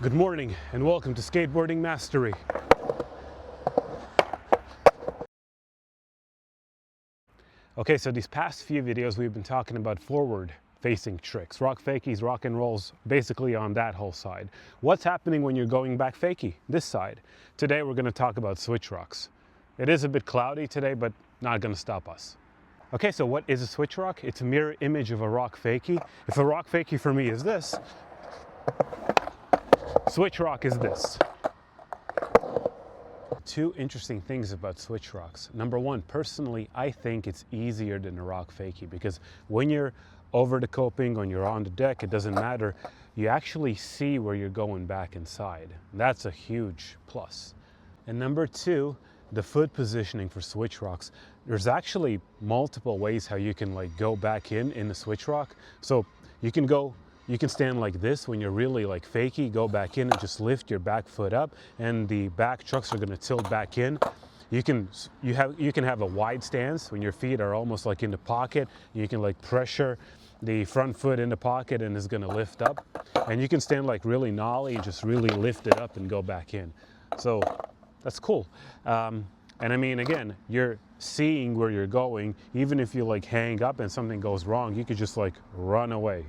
Good morning and welcome to Skateboarding Mastery. Okay, so these past few videos we've been talking about forward facing tricks, rock fakies, rock and rolls, basically on that whole side. What's happening when you're going back fakie, this side? Today we're going to talk about switch rocks. It is a bit cloudy today, but not going to stop us. Okay, so what is a switch rock? It's a mirror image of a rock fakie. If a rock fakie for me is this, switch rock is this. Two interesting things about switch rocks. Number one, personally, I think it's easier than a rock fakie because when you're over the coping, when you're on the deck, it doesn't matter. You actually see where you're going back inside. That's a huge plus. And number two, the foot positioning for switch rocks. There's actually multiple ways how you can go back in the switch rock. So you can stand like this when you're really fakie, go back in and just lift your back foot up and the back trucks are gonna tilt back in. You can have a wide stance when your feet are almost in the pocket. You can pressure the front foot in the pocket and it's gonna lift up. And you can stand really nollie and just really lift it up and go back in. So that's cool. And I mean, again, you're seeing where you're going. Even if you hang up and something goes wrong, you could just run away.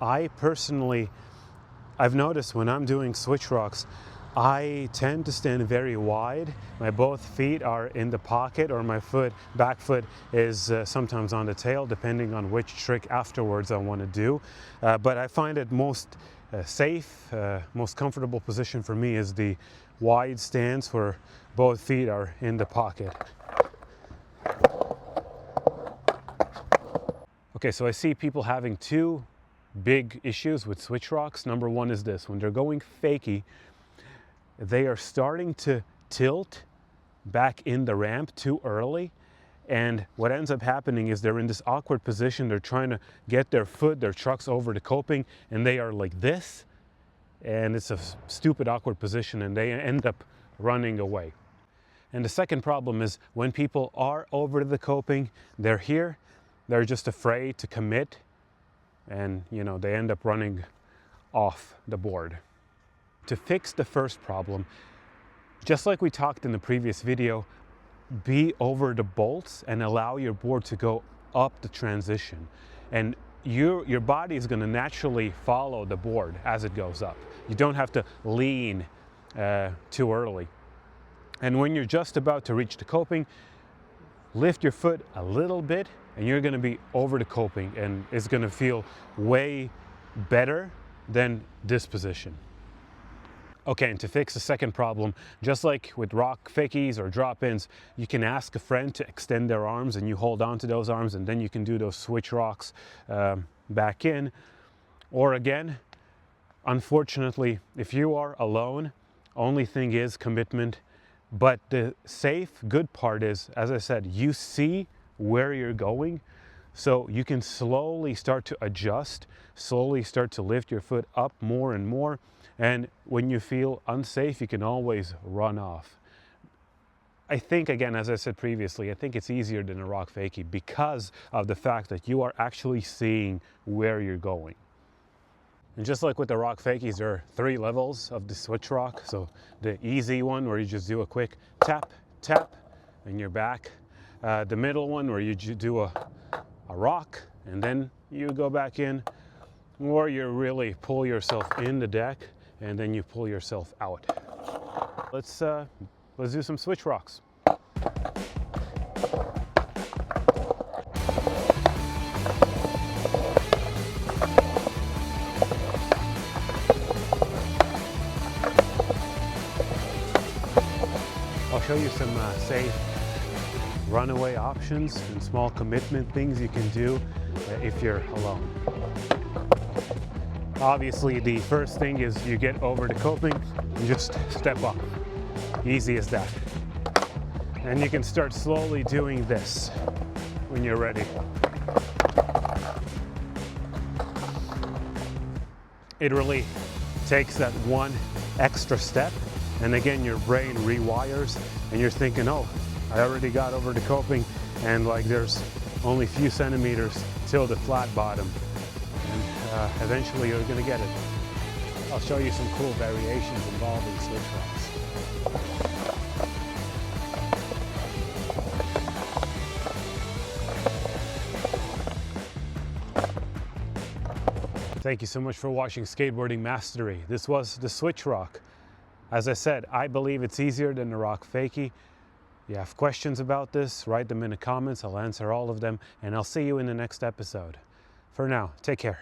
I personally, I've noticed when I'm doing switch rocks, I tend to stand very wide. My both feet are in the pocket, or my back foot is sometimes on the tail, depending on which trick afterwards I want to do. But I find it most safe, most comfortable position for me is the wide stance where both feet are in the pocket. Okay, so I see people having two big issues with switch rocks. Number one is this: when they're going fakie, they are starting to tilt back in the ramp too early, and what ends up happening is they're in this awkward position. They're trying to get their trucks over the coping, and they are like this, and it's a stupid awkward position, and they end up running away. And the second problem is when people are over the coping, they're here, they're just afraid to commit, and they end up running off the board. To fix the first problem, just like we talked in the previous video, be over the bolts and allow your board to go up the transition. And your body is going to naturally follow the board as it goes up. You don't have to lean too early. And when you're just about to reach the coping, lift your foot a little bit and you're going to be over the coping, and it's going to feel way better than this position. Okay, and to fix the second problem, just like with rock fakies or drop-ins, you can ask a friend to extend their arms and you hold on to those arms, and then you can do those switch rocks back in. Or again, unfortunately, if you are alone, only thing is commitment. But the safe, good part is, as I said, you see where you're going, so you can slowly start to adjust, slowly start to lift your foot up more and more. And when you feel unsafe, you can always run off. I think, again, as I said previously, I think it's easier than a rock fakie because of the fact that you are actually seeing where you're going. And just like with the rock fakies, there are 3 levels of the switch rock. So the easy one where you just do a quick tap, tap, and you're back. The middle one where you do a rock and then you go back in, or you really pull yourself in the deck and then you pull yourself out. Let's do some switch rocks. I'll show you some safe runaway options and small commitment things you can do if you're alone. Obviously, the first thing is you get over the coping and just step up. Easy as that. And you can start slowly doing this when you're ready. It really takes that one extra step, and again your brain rewires and you're thinking, oh, I already got over the coping, and there's only a few centimeters till the flat bottom, and eventually you're gonna get it. I'll show you some cool variations involving switch rocks. Thank you so much for watching Skateboarding Mastery. This was the switch rock. As I said, I believe it's easier than the rock fakie. You have questions about this, write them in the comments. I'll answer all of them, and I'll see you in the next episode. For now, take care.